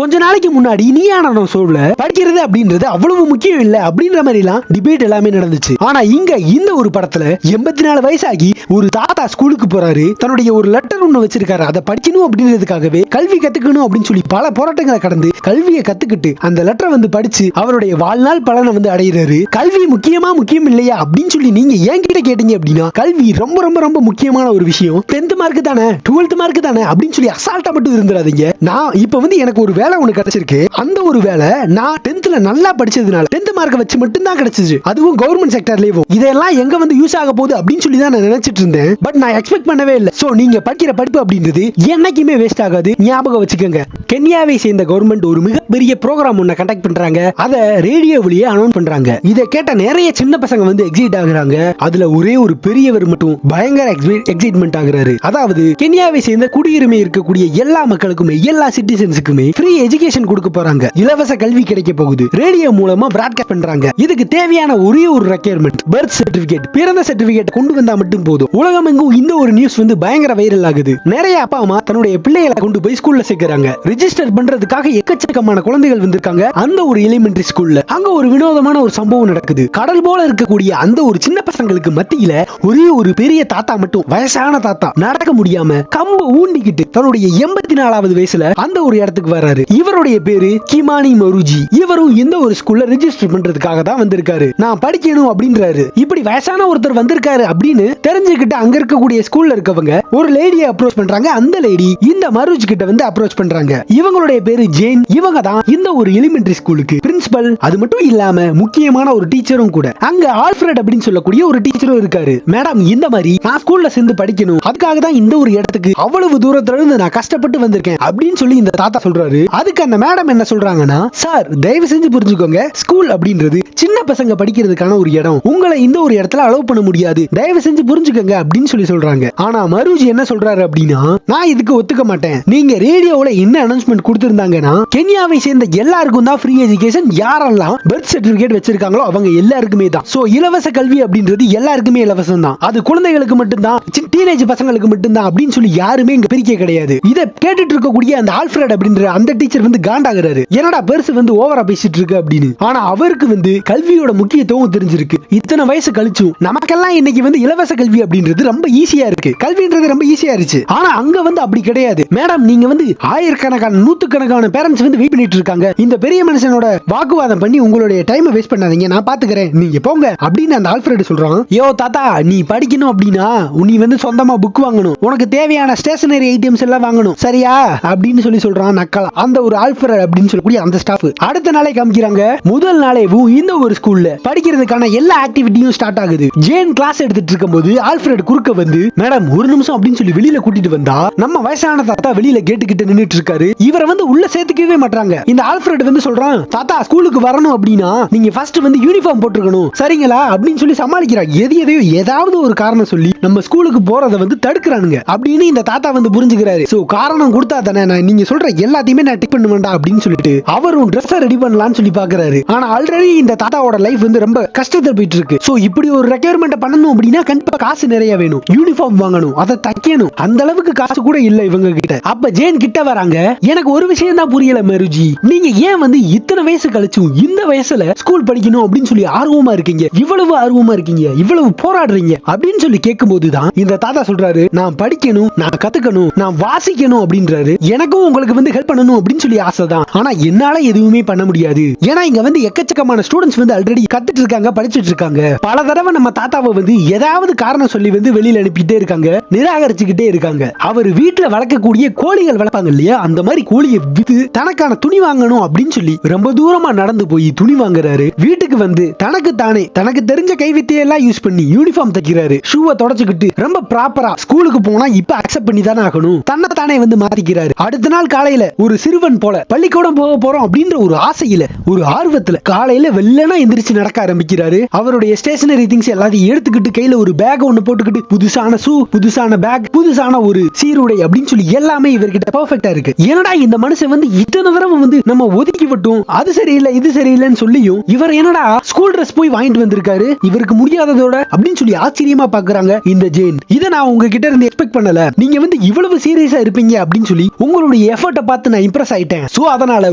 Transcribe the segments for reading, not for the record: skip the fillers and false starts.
கொஞ்ச நாளைக்கு முன்னாடி நீயான சோழ்ல படிக்கிறது அப்படின்றது அவ்வளவு முக்கியம் இல்ல அப்படின்ற மாதிரி எல்லாம் டிபேட் எல்லாமே நடந்துச்சு. ஆனா இங்க இந்த ஒரு படத்துல 84 வயசாகி ஒரு தாத்தா ஸ்கூலுக்கு போறாரு. தன்னுடைய ஒரு லெட்டர் ஒண்ணு வச்சிருக்காரு. அதை படிக்கணும் அப்படின்றதுக்காகவே கல்வி கத்துக்கணும் அப்படின்னு சொல்லி பல போராட்டங்களை கடந்து கல்வியை கத்துக்கிட்டு அந்த லெட்டரை வந்து படிச்சு அவருடைய வாழ்நாள் பலனை வந்து அடைகிறாரு. கல்வி முக்கியம் இல்லையா அப்படின்னு சொல்லி நீங்க என்கிட்ட கேட்டீங்க அப்படின்னா கல்வி ரொம்ப ரொம்ப ரொம்ப முக்கியமான ஒரு விஷயம். 10th மார்க் தானே 12th மார்க் தானே அப்படின்னு சொல்லி அசால்ட்டா மட்டும் இருந்துடாதீங்க. நான் இப்ப வந்து எனக்கு ஒரு வேலை ஒண்ணு கிடைச்சிருக்கு. அந்த ஒரு வேலை நான் 10thல நல்லா படிச்சதுனால 10th மார்க் வச்சு மட்டும் தான் கிடைச்சிச்சு. அதுவும் கவர்மெண்ட் செக்டர்லயே. இதெல்லாம் எங்க வந்து யூஸ் ஆக போகுது அப்படின்னு சொல்லி தான் நான் நினைச்சிட்டு இருந்தேன். பட் நான் எக்ஸ்பெக்ட் பண்ணவே இல்லை. சோ நீங்க படிக்கிற படிப்பு அப்படின்றது என்னைக்குமே வேஸ்ட் ஆகாது. ஞாபகம் வச்சுக்கோங்க. கென்யாவை சேர்ந்த கவர்மெண்ட் ஒரு மிகப்பெரிய ப்ரோக்ராம் ஒண்ணு கண்டக்ட் பண்றாங்க. அத ரேடியோவிலேயே அனௌன்ஸ் பண்றாங்க. இதை கேட்ட நிறைய சின்ன பசங்க வந்து எக்ஸைட் ஆகுறாங்க. அதுல ஒரே ஒரு பெரியவர் மட்டும் பயங்கர எக்ஸைட்மெண்ட் ஆகுறாரு. அதாவது கென்யாவை சேர்ந்த குடியுரிமை இருக்கக்கூடிய எல்லா மக்களுக்குமே எல்லா சிட்டிசன்ஸுக்குமே ஃப்ரீ எஜுகேஷன் கொடுக்க போறாங்க. இலவச கல்வி கிடைக்க போகுது. ரேடியோ மூலமா பிராட்காஸ்ட் பண்றாங்க. இதுக்கு தேவையான ஒரே ஒரு ரெக்யர்மெண்ட் பர்த் சர்டிபிகேட், பிறந்த சர்டிபிகேட் கொண்டு வந்தா மட்டும் போதும். உலகமெங்கும் இந்த ஒரு நியூஸ் வந்து பயங்கர வைரல் ஆகுது. நிறைய அப்பா அம்மா தன்னுடைய பிள்ளைகளை கொண்டு போய் ஸ்கூல்ல சேர்க்கறாங்க. ரெஜிஸ்டர் பண்றதுக்காக எக்கச்சக்கமான குழந்தைகள் வந்திருக்காங்க அந்த ஒரு எலிமெண்டரி ஸ்கூல்ல. அங்க ஒரு வினோதமான ஒரு சம்பவம் நடக்குது. கடல் போல இருக்கக்கூடிய அந்த ஒரு சின்ன பசங்களுக்கு மத்தியில ஒரே ஒரு பெரிய தாத்தா மட்டும், வயசான தாத்தா, நடக்க முடியாம கம்பு ஊண்டிக்கிட்டு தன்னுடைய 84வது வயசுல அந்த ஒரு இடத்துக்கு வர்றாரு. இவருடைய பேரு கிமானி மருஜி. இவரும் இந்த ஒரு ஸ்கூல்ல ரெஜிஸ்டர் பண்றதுக்காக தான் வந்திருக்காரு. நான் படிக்கணும் அப்படின்றாரு. இப்படி வயசான ஒருத்தர் வந்திருக்காரு அப்படின்னு தெரிஞ்சுக்கிட்டு அங்க இருக்கக்கூடிய ஸ்கூல்ல இருக்கவங்க ஒரு லேடியை அப்ரோச் பண்றாங்க. அந்த லேடி இந்த மருஜ் கிட்ட வந்து அப்ரோச் பண்றாங்க. இவங்களுடைய பேரு ஜேன். இவங்க தான் இந்த ஒரு எலிமெண்டரி ஸ்கூலுக்கு பிரின்சிபல். அது மட்டும் இல்லாம முக்கியமான ஒரு டீச்சரும் கூட. அங்க ஆல்ஃபிரட் அப்படின்னு சொல்லக்கூடிய ஒரு டீச்சரும் இருக்காரு. மேடம், இந்த மாதிரி நான் ஸ்கூல்ல சேர்ந்து படிக்கணும், அதுக்காக தான் இந்த ஒரு இடத்துக்கு அவ்வளவு தூரத்துல இருந்து நான் கஷ்டப்பட்டு வந்திருக்கேன் அப்படின்னு சொல்லி இந்த தாத்தா சொல்றாரு. அதுக்கு அந்த மேடம் என்ன சொல்றாங்கன்னா, சார் தயவு செஞ்சு புரிஞ்சுக்கோங்க, ஸ்கூல் அப்படின்றது சின்ன பசங்க படிக்கிறதுக்கான ஒரு இடம். உங்களை இந்த ஒரு இடத்துல அலோவ் பண்ண முடியாது, தயவு செஞ்சு புரிஞ்சுக்கோங்க அப்படின்னு சொல்லி சொல்றாங்க. ஆனா மருஜி என்ன சொல்றாரு அப்படின்னா, நான் இதுக்கு ஒத்துக்க மாட்டேன். நீங்க ரேடியோல என்ன அனௌன்ஸ்மெண்ட் கொடுத்திருந்தாங்கன்னா, கென்யாவை சேர்ந்த எல்லாருக்கும் தான் ஃப்ரீ எஜுகேஷன். யாரெல்லாம் பர்த் சர்டிபிகேட் வச்சிருக்காங்களோ அவங்க எல்லாருக்குமே தான். சோ இலவச கல்வி அப்படின்றது எல்லாருக்குமே இலவசம் தான். அது குழந்தைகளுக்கு மட்டும்தான், டீனேஜ் பசங்களுக்கு மட்டும்தான் அப்படின்னு சொல்லி யாருமே இங்க பிரிக்க கிடையாது. இத கேட்டுட்டு இருக்கக்கூடிய அந்த ஆல்ஃபிரட் அப்படின்ற அந்த டீச்சர் வந்து காண்டாகிறாரு. என்னடா பெருசு வந்து ஓவரா பேசிட்டு இருக்கு அப்படின்னு. ஆனா அவருக்கு வந்து கல்வியோட முக்கியத்துவம் தெரிஞ்சிருக்கு. இத்தனை வயசு கழிச்சும் நமக்கெல்லாம் இன்னைக்கு வந்து இலவச கல்வி அப்படின்றது ரொம்ப ஈஸியா இருக்கு. கல்வின்றது ரொம்ப ஈஸியா இருந்துச்சு. ஆனா அங்க வந்து அப்படி கிடையாது. மேடம், நீங்க வந்து ஆயிரக்கணக்கான நூத்துக்கணக்கான பேரண்ட்ஸ் வந்து வெயிட் பண்ணிட்டு இருக்காங்க. இந்த பெரிய மனுஷனோட வாக்குவாதம் பண்ணி உங்களுடைய டைம் வேஸ்ட் பண்ணாதீங்க, நான் பாத்துக்கிறேன், நீங்க போங்க அப்படின்னு அந்த ஆல்ஃபிரட் சொல்றான். யோ தாத்தா, நீ படிக்கணும் அப்படின்னா நீ வந்து சொந்தமா புக் வாங்கணும், உனக்கு தேவையான ஸ்டேஷனரி ஐட்டம்ஸ் எல்லாம் வாங்கணும், சரியா அப்படின்னு சொல்லி சொல்றான் நக்கலா அந்த ஒரு ஆல்ஃபிரட் அப்படின்னு சொல்லக்கூடிய அந்த ஸ்டாஃப். அடுத்த நாளே காமிக்கிறாங்க. முதல் நாளே இந்த ஒரு ஸ்கூல்ல படிக்கிறதுக்கான எல்லா ஆக்டிவிட்டியும் ஸ்டார்ட் ஆகுது. ஜேன் கிளாஸ் எடுத்துட்டு இருக்கும்போது ஆல்ஃபிரட் குறுக்க வந்து, மேடம் ஒரு நிமிஷம் அப்படின்னு சொல்லி வெளியில கூட்டிட்டு வந்தா நம்ம வயசான தாத்தா வெளியில கேட்டு கிட்ட நின்னுட்டு இருக்காரு. இவரை வந்து உள்ள சேர்த்துக்கவே மாட்டாங்க. இந்த ஆல்ஃபிரட் வந்து சொல்றான், தாத்தா ஸ்கூலுக்கு வரணும் அப்படின்னா நீங்க ஃபர்ஸ்ட் வந்து யூனிஃபார்ம் போட்டுக்கணும், சரிங்களா அப்படின்னு சொல்லி சமாளிக்கிறாங்க. எதையோ ஏதாவது ஒரு காரணம் சொல்லி நம்ம ஸ்கூலுக்கு போறத வந்து தடுக்கிறானுங்க அப்படின்னு இந்த தாத்தா வந்து புரிஞ்சுக்கிறாரு. சோ காரணம் கொடுத்தா தானே நான் நீங்க சொல்ற எல்லாத்தையுமே நான் டிக் பண்ணுவேன்டா அப்படின்னு சொல்லிட்டு அவரும் ட்ரெஸ் ரெடி பண்ணலாம்னு சொல்லி பாக்குறாரு. ஆனா ஆல்ரெடி இந்த தாத்தாவோட லைஃப் வந்து ரொம்ப கஷ்டத்துல போயிட்டு இருக்கு. சோ இப்படி ஒரு ரெக்யர்மெண்ட் பண்ணணும் அப்படின்னா கண்டிப்பா காசு நிறைய வேணும், யூனிஃபார்ம் வாங்கணும், அதை தைக்கணும், அந்த அளவுக்கு காசு கூட இல்ல இவங்க கிட்ட. அப்ப ஜேன் கிட்ட வராங்க. எனக்கு ஒரு விஷயம் தான் புரியல மருஜி, நீங்க ஏன் வந்து இத்தனை வயசு கழிச்சும் இந்த வயசுல ஸ்கூல் படிக்கணும் அப்படின்னு சொல்லி ஆர்வமா இருக்கீங்க, இவ்வளவு ஆர்வமா இருக்கீங்க, இவ்வளவு போராடுறீங்க அப்படின்னு சொல்லி கேட்கும்போதுதான் இந்த தாத்தா சொல்றாரு, நான் படிக்கணும், நான் கத்துக்கணும், நான் வாசிக்கணும் அப்படின்றாரு. எனக்கும் உங்களுக்கு வந்து ஹெல்ப் பண்ணணும் அப்படின்னு சொல்லி ஆசை தான். ஆனா என்னால எதுவுமே பண்ண முடியாது. ஏன்னா இங்க வந்து எக்கச்சக்கமான ஸ்டூடெண்ட்ஸ் வந்து ஆல்ரெடி கத்துட்டு இருக்காங்க, படிச்சிட்டு இருக்காங்க. பல தடவை நம்ம தாத்தாவை வந்து ஏதாவது காரணம் சொல்லி வந்து வெளியில அனுப்பிட்டே இருக்காங்க, நிராகரிச்சுக்கிட்டே இருக்காங்க. அவர் வீட்டுல வளர்க்கக்கூடிய கோழிகள் வளர்ப்பாங்க இல்லையா, அந்த மாதிரி கோழியை வித்து தனக்கான துணி வாங்கணும் அப்படின்னு சொல்லி ரொம்ப தூரமா நடந்து போய் துணி வாங்குறாரு. வீட்டுக்கு வந்து தனக்கு தானே தனக்கு தெரிஞ்ச கைவித்தையெல்லாம் யூஸ் பண்ணி யூனிஃபார்ம் தைக்கிறாரு. ஷூவை தொடச்சுக்கிட்டு ரொம்ப ப்ராப்பரா ஸ்கூலுக்கு போனா இப்ப அக்செப்ட் பண்ணி தானே ஆகணும், தன்னை தானே வந்து மாத்திக்கிறாரு. அடுத்த நாள் காலையில ஒரு சிறுவன் போல பள்ளிக்கூடம் போக போறோம் அப்படின்ற ஒரு ஆசையில ஒரு ஆர்வத்துல காலையில வெள்ளனா எந்திரிச்சு நடக்க ஆரம்பிக்கிறாரு. அவருடைய ஸ்டேஷனரி திங்ஸ் எல்லாத்தையும் எடுத்துக்கிட்டு கையில ஒரு பேக் ஒன்னு போட்டுக்கிட்டு புதுசான ஷூ, புதுசான பேக், புதுசான ஒரு சீருடை அப்படின்னு சொல்லி எல்லாமே இவர்கிட்ட பெர்ஃபெக்ட்டா இருக்கு. என்னடா இந்த மனுஷன் வந்து இத்தனை தடவை வந்து நம்ம ஒதுக்கி விட்டோம், அது சரியில்லை இது சரியில்லைன்னு சொல்லியும் இவர் என்னடா ஸ்கூல் ட்ரெஸ் போய் வாங்கிட்டு வந்திருக்காரு, இவருக்கு முடியாததோட அப்படின்னு சொல்லி ஆச்சரியமா பாக்குறாங்க இந்த ஜேன். இதை நான் உங்ககிட்ட இருந்து எக்ஸ்பெக்ட் பண்ணல, நீங்க வந்து இவ்வளவு சீரியஸா இருப்பீங்க அப்படின்னு சொல்லி உங்களுடைய எஃபர்ட்டை பார்த்து நான் இம்ப்ரெஸ் பாஸ் ஆயிட்டேன், சோ அதனால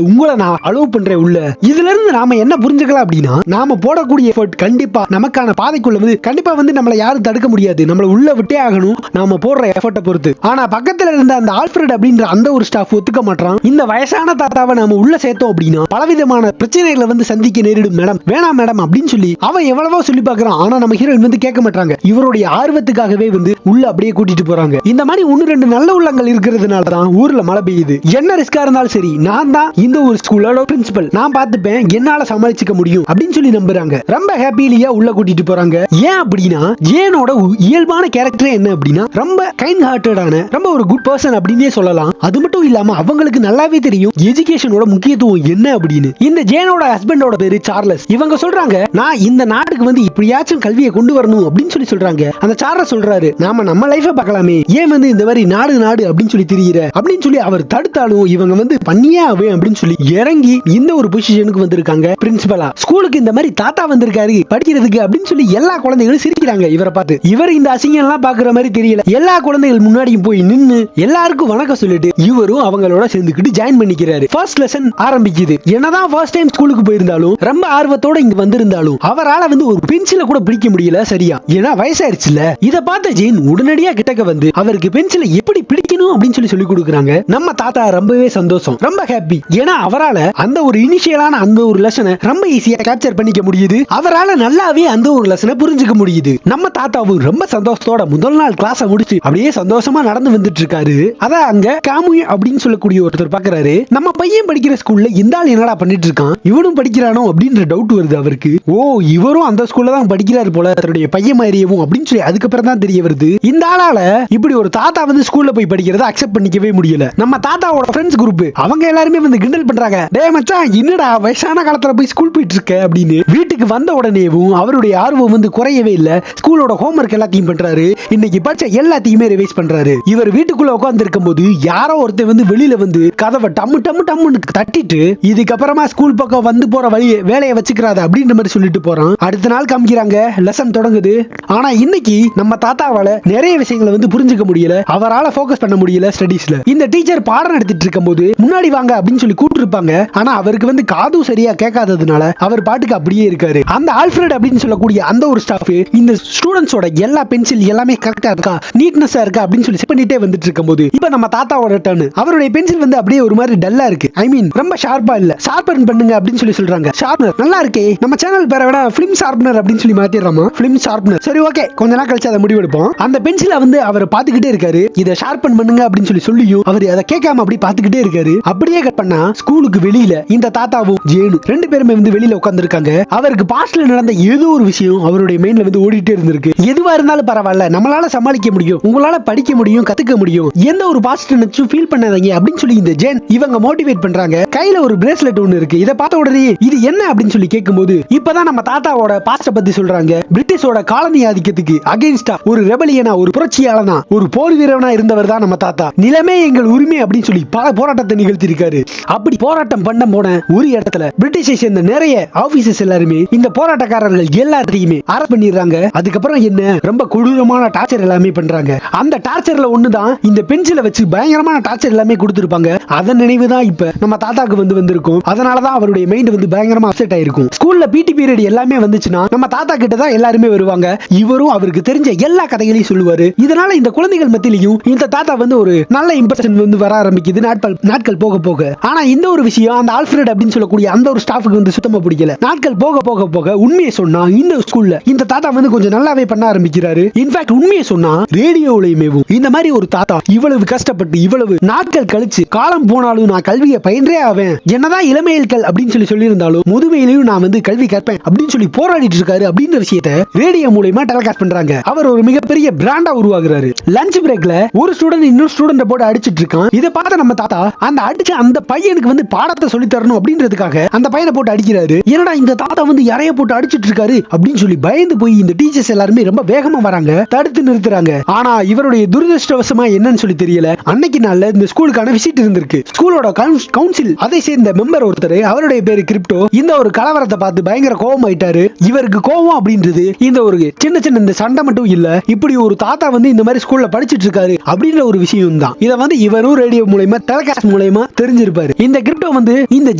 உங்களை நான் அலோவ் பண்றேன் உள்ள. இதுல இருந்து நாம என்ன புரிஞ்சுக்கலாம் அப்படின்னா, நாம போடக்கூடிய எஃபர்ட் கண்டிப்பா நமக்கான பாதைக்குள்ள வந்து கண்டிப்பா வந்து நம்மள யாரும் தடுக்க முடியாது, நம்மள உள்ள விட்டே ஆகணும் நாம போடுற எஃபர்ட்டை பொறுத்து. ஆனா பக்கத்துல இருந்த அந்த ஆல்ஃபிரட் அப்படின்ற அந்த ஒரு ஸ்டாஃப் ஒத்துக்க மாட்டான். இந்த வயசான தாத்தாவை நாம உள்ள சேர்த்தோம் அப்படின்னா பலவிதமான பிரச்சனைகளை வந்து சந்திக்க நேரிடும் மேடம், வேணாம் மேடம் அப்படின்னு சொல்லி அவன் எவ்வளவோ சொல்லி பார்க்கறான். ஆனா நம்ம ஹீரோயின் வந்து கேட்க மாட்டாங்க. இவருடைய ஆர்வத்துக்காகவே வந்து உள்ள அப்படியே கூட்டிட்டு போறாங்க. இந்த மாதிரி 1-2 நல்ல உள்ளங்கள் இருக்கிறதுனால தான் ஊர்ல மழை பெய்யுது. என்ன ரிஸ்கா இருந்தாலும் சரி, நான் தான் இந்த ஒரு ஸ்கூலோட பிரின்சிபல், நான் பார்த்துப்பேன், என்னால சமாளிச்சுக்க முடியும் அப்படின்னு சொல்லி நம்புறாங்க. ரொம்ப ஹாப்பிலியா உள்ள கூட்டிட்டு போறாங்க. ஏன் அப்படின்னா ஜேனோட இயல்பான கேரக்டர் என்ன அப்படின்னா ரொம்ப கைண்ட் ஹார்ட்டடான ரொம்ப ஒரு குட் பர்சன் அப்படின்னே சொல்லலாம். அது மட்டும் இல்லாம அவங்களுக்கு நல்லாவே தெரியும் எஜுகேஷனோட முக்கியத்துவம் என்ன அப்படின்னு. இந்த ஜேனோட ஹஸ்பண்டோட பேரு சார்லஸ். இவங்க சொல்றாங்க, நான் இந்த நாட்டுக்கு வந்து இப்படியாச்சும் கல்வியை கொண்டு வரணும் அப்படின்னு சொல்லி சொல்றாங்க. அந்த சார்லஸ் சொல்றாரு, நாம நம்ம லைஃப பார்க்கலாமே, ஏன் வந்து இந்த மாதிரி நாடு நாடு அப்படின்னு சொல்லி திரியிற அப்படின்னு சொல்லி அவர் தடுத்தாலும் இவங்க வந்து பண்ணியே ஆவே அப்படின்னு சொல்லி இறங்கி இந்த ஒரு பொசிஷனுக்கு வந்திருக்காங்க பிரின்சிபலா. ஸ்கூலுக்கு இந்த மாதிரி தாத்தா வந்திருக்காரு படிக்கிறதுக்கு அப்படின்னு சொல்லி எல்லா குழந்தைகளும் சிரிக்கிறாங்க இவரை பார்த்து. இவர் இந்த அசிங்கம் எல்லாம் பாக்குற மாதிரி தெரியல. எல்லா குழந்தைகள் முன்னாடியும் போய் நின்னு எல்லாருக்கும் வணக்கம் சொல்லிட்டு இவரும் அவங்களோட சேர்ந்துக்கிட்டு ஜாயின் பண்ணிக்கிறாரு. ஃபர்ஸ்ட் லெசன் ஆரம்பிக்குது. என்னதான் ஃபர்ஸ்ட் டைம் ஸ்கூலுக்கு போயிருந்தாலும் ரொம்ப ஆர்வத்தோட இங்க வந்திருந்தாலும் அவரால வந்து ஒரு பென்சில கூட பிடிக்க முடியல சரியா, ஏன்னா வயசாயிருச்சுல. இத பார்த்த ஜெயின் உடனடியா கிட்டக்க வந்து அவருக்கு பென்சிலை எப்படி பிடிக்கணும் அப்படின்னு சொல்லி கொடுக்குறாங்க. நம்ம தாத்தா ரொம்பவே சந்தோஷம், ரொம்ப ஹாப்பி. ஏன்னா அவரால அந்த ஒரு இனிஷியலான அந்த ஒரு லெசனை ரொம்ப ஈஸியா கேப்சர் பண்ணிக்க முடியுது. அவரால நல்லாவே அந்த ஒரு லெசனை புரிஞ்சுக்க முடியுது. நம்ம தாத்தாவும் ரொம்ப சந்தோஷத்தோட முதல் நாள் கிளாஸை முடிச்சு அப்படியே சந்தோஷமா நடந்து வந்துட்டு இருக்காரு. அத அங்க காமு அப்படின்னு சொல்லக்கூடிய ஒருத்தர் பாக்குறாரு. நம்ம பையன் படிக்கிற ஸ்கூல்ல இந்த ஆள் என்னடா பண்ணிட்டு இருக்கான், இவனும் படிக்கிறானோ அப்படின்ற டவுட் வருது அவருக்கு. ஓ, இவரும் அந்த ஸ்கூல்ல தான் படிக்கிறாரு போல, தன்னுடைய பையன் மாதிரியவும் அப்படின்னு சொல்லி அதுக்கப்புறம் தான் தெரிய வருது. இந்த ஆளால இப்படி ஒரு தாத்தா வந்து ஸ்கூல்ல போய் படிக்கிறத அக்செப்ட் பண்ணிக்கவே முடியல. நம்ம தாத்தாவோட ஃப்ரெண்ட்ஸ் குரூப் அவங்க எல்லாருமே வந்து கிண்டல் பண்றாங்க, டேய் மச்சான் என்னடா வயசான காலத்துல போய் ஸ்கூல் போயிட்டு இருக்க அப்படின்னு. வீட்டுக்கு வந்த உடனேவும் அவருடைய ஆர்வம் வந்து குறையவே இல்ல. ஸ்கூலோட ஹோம்வொர்க் எல்லாத்தையும் பண்றாரு, இன்னைக்கு படிச்ச எல்லாத்தையுமே ரிவைஸ் பண்றாரு. இவர் வீட்டுக்குள்ள உட்கார்ந்து இருக்கும்போது யாரோ ஒருத்தர் வந்து வெளியில வந்து கதவை டம்மு டம்மு டம்முன்னு தட்டிட்டு இதுக்கப்புறமா ஸ்கூல் பக்கம் வந்து போற வேலையை வச்சுக்கிறாத அப்படின்ற மாதிரி சொல்லிட்டு போறான். அடுத்த நாள் காமிக்கிறாங்க, லெசன் தொடங்குது. ஆனா இன்னைக்கு நம்ம தாத்தாவால நிறைய விஷயங்களை வந்து புரிஞ்சுக்க முடியல, அவரால ஃபோக்கஸ் பண்ண முடியல ஸ்டடீஸ்ல. இந்த டீச்சர் பாடம் நடத்திட்டு இருக்கும்போது முன்னாடி வாங்க அப்படின்னு சொல்லி கூப்பிட்டு இருப்பாங்க. ஆனா அவருக்கு வந்து காதும் சரியா கேட்காததுனால அவர் பாட்டுக்கு அப்படியே இருக்காரு. அந்த ஆல்ஃபிரட் அப்படின்னு சொல்லக்கூடிய அந்த ஒரு ஸ்டாஃப் இந்த ஸ்டூடெண்ட்ஸோட எல்லா பென்சில் எல்லாமே கரெக்டா இருக்கா, நீட்னஸா இருக்கா அப்படின்னு சொல்லி செக் பண்ணிட்டே வந்துட்டு இருக்கும்போது இப்ப நம்ம தாத்தாவோட டர்ன். அவருடைய பென்சில் வந்து அப்படியே ஒரு மாதிரி டல்லா இருக்கு, ஐ மீன் ரொம்ப ஷார்ப்பா இல்ல, ஷார்பன் பண்ணுங்க அப்படின்னு சொல்லி சொல்றாங்க. ஷார்ப்னர் நல்லா இருக்கே, நம்ம சேனல் பேரை விட ஃபிலிம் ஷார்ப்னர் அப்படின்னு சொல்லி மாத்திடுறோமா, ஃபிலிம் ஷார்ப்னர். சரி ஓகே, கொஞ்ச நாள் கழிச்சு அதை முடிவெடுப்போம். அந்த பென்சிலை வந்து அவர் பாத்துக்கிட்டே இருக்காரு, இதை ஷார்பன் பண்ணுங்க அப்படின்னு சொல்லியும் அவர் அதை கேட்காம அப்படி பாத்துக்கிட்டே இருக்காரு. அப்படியே கட் பண்ணா ஸ்கூலுக்கு வெளியில இந்த தாத்தாவும் ஜேனு ரெண்டு பேருமே வந்து வெளியில உட்கார்ந்து இருக்காங்க. அவருக்கு பாஸ்ட்ல நடந்த ஏதோ ஒரு விஷயம் அவருடைய மைண்ட்ல வந்து ஓடிட்டே இருந்திருக்கு. எதுவா இருந்தாலும் பரவாயில்ல, நம்மளால சமாளிக்க முடியும், உங்களால படிக்க முடியும், கத்துக்க முடியும், எந்த ஒரு பாஸ்ட் நினைச்சும் ஃபீல் பண்ணாதீங்க அப்படின்னு சொல்லி இந்த ஜேன் இவங்க மோட்டிவேட் பண்றாங்க. கையில ஒரு பிரேஸ்லெட் ஒன்னு இருக்கு, இதை பார்த்த உடனே இது என்ன அப்படின்னு சொல்லி கேட்கும்போது இப்பதான் நம்ம தாத்தாவோட பாஸ்ட பத்தி சொல்றாங்க. பிரிட்டிஷோட காலனி ஆதிக்கத்துக்கு அகைன்ஸ்டா ஒரு ரெபலியனா, ஒரு புரட்சியாளனா, ஒரு போர் வீரனா இருந்தவர் தான் நம்ம தாத்தா. நிலமே எங்கள் உரிமை அப்படின்னு சொல்லி பல போராட்டத்தை நிகழ்த்தி இருக்காரு. அப்படி போராட்டம் பண்ண போன ஒரு இடத்துல பிரிட்டிஷை சேர்ந்த நிறைய ஆபீசர்ஸ் எல்லாருமே இந்த போராட்டக்காரர்கள் எல்லாத்தையுமே அரெஸ்ட் பண்ணிடுறாங்க. அதுக்கப்புறம் என்ன ரொம்ப கொடூரமான டார்ச்சர் எல்லாமே பண்றாங்க. அந்த டார்ச்சர்ல ஒண்ணுதான் இந்த பென்சிலை வச்சு பயங்கரமான டார்ச்சர் எல்லாமே கொடுத்திருப்பாங்க. அதன் நினைவு தான் இப்ப நம்ம தாத்தாக்கு வந்து வந்திருக்கும். அதனாலதான் அவருடைய மைண்ட் வந்து பயங்கரமா அப்செட் ஆயிருக்கும். ஸ்கூல்ல பிடி பீரியட் எல்லாமே வந்துச்சுன்னா நம்ம தாத்தா கிட்ட தான் எல்லாருமே வருவாங்க. இவரும் அவருக்கு தெரிஞ்ச எல்லா கதைகளையும் சொல்லுவாரு. இதனால இந்த குழந்தைகள் மத்தியிலையும் இந்த தாத்தா வந்து ஒரு நல்ல இம்ப்ரெஷன் வந்து வர ஆரம்பிக்குது நாட்கள் போக போக. ஆனா இந்த ஒரு விஷயம் அந்த ஆல்ஃபிரட் அப்படின்னு சொல்லக்கூடிய அந்த ஒரு ஸ்டாஃப்க்கு வந்து சுத்தமா பிடிக்கல. நாட்கள் போக போக போக உண்மையை சொன்னா இந்த ஸ்கூல்ல இந்த தாத்தா வந்து கொஞ்சம் நல்லாவே பண்ண ஆரம்பிக்கிறாரு. இன்ஃபேக்ட் உண்மையை சொன்னா ரேடியோலயுமேவும் இந்த மாதிரி ஒரு தாத்தா இவ்வளவு கஷ்டப்பட்டு இவ்வளவு நாட்கள் கழிச்சு காலம் போனாலும் நான் கல்வியை பயின்றே ஆவேன், என்னதான் இளமையல்கள் அப்படின்னு சொல்லி இருந்தாலும் முதுமையிலையும் நான் வந்து கல்வி கற்பேன் அப்படின்னு சொல்லி போராடிட்டு இருக்காரு அப்படின்ற விஷயத்தை ரேடியோ மூலமா டெலிகாஸ்ட் பண்றாங்க. அவர் ஒரு மிகப்பெரிய பிராண்டா உருவாகுறாரு. லஞ்ச் பிரேக்ல ஒரு ஸ்டூடெண்ட் இன்னொரு ஸ்டூடெண்ட் போட்டு அடிச்சிட்டு இருக்கான். இதை பார்த்து நம்ம தாத்தா அந்த அடிச்ச அந்த பையனுக்கு வந்து பாடத்தை சொல்லி தரணும் அப்படின்றதுக்காக அந்த பையனை போட்டு அடிக்கிறாரு. என்னடா இந்த தாத்தா வந்து யாரைய போட்டு அடிச்சிட்டு இருக்காரு அப்படின்னு சொல்லி பயந்து போய் இந்த டீச்சர்ஸ் எல்லாருமே ரொம்ப வேகமா வராங்க, தடுத்து நிறுத்துறாங்க. ஆனா இவருடைய துரதிருஷ்டவசமா என்னன்னு சொல்லி தெரியல, அன்னைக்கு நாள்ல இந்த ஸ்கூலுக்கான விசிட் இருந்திருக்கு. ஸ்கூலோட கவுன்சில் அதை சேர்ந்த மெம்பர் ஒருத்தர், அவருடைய பேரு கிரிப்டோ, இந்த ஒரு கலவரத்தை பார்த்து பயங்கர கோபம் ஆயிட்டாரு. இவருக்கு கோபம் அப்படின்றது இந்த ஒரு சின்ன சின்ன இந்த சண்டை மட்டும் இல்ல, இப்படி ஒரு தாத்தா வந்து இந்த மாதிரி ஸ்கூல்ல படிச்சிட்டு இருக்காரு அப்படின்ற ஒரு விஷயம் தான். இதை வந்து இவரும் ரேடியோ மூலமா டெலிகாஸ்ட் மூலமா மூலமா தெரிஞ்சிருப்பாரு. இந்த கிரிப்டோ வந்து இந்த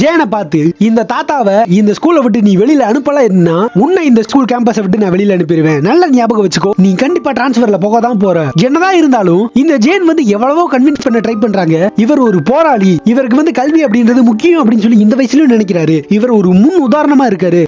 ஜேனை பார்த்து இந்த தாத்தாவை இந்த ஸ்கூலை விட்டு நீ வெளியில அனுப்பல என்ன உன்னை இந்த ஸ்கூல் கேம்பஸை விட்டு நான் வெளியில அனுப்பிடுவேன், நல்ல ஞாபகம் வச்சுக்கோ, நீ கண்டிப்பா டிரான்ஸ்பர்ல போக தான் போற. என்னதான் இருந்தாலும் இந்த ஜேன் வந்து எவ்வளவோ கன்வின்ஸ் பண்ண ட்ரை பண்றாங்க. இவர் ஒரு போராளி, இவருக்கு வந்து கல்வி அப்படின்றது முக்கியம் அப்படின்னு சொல்லி இந்த வயசுலயும் நினைக்கிறாரு. இவர் ஒரு முன் உதாரணமா இருக்காரு.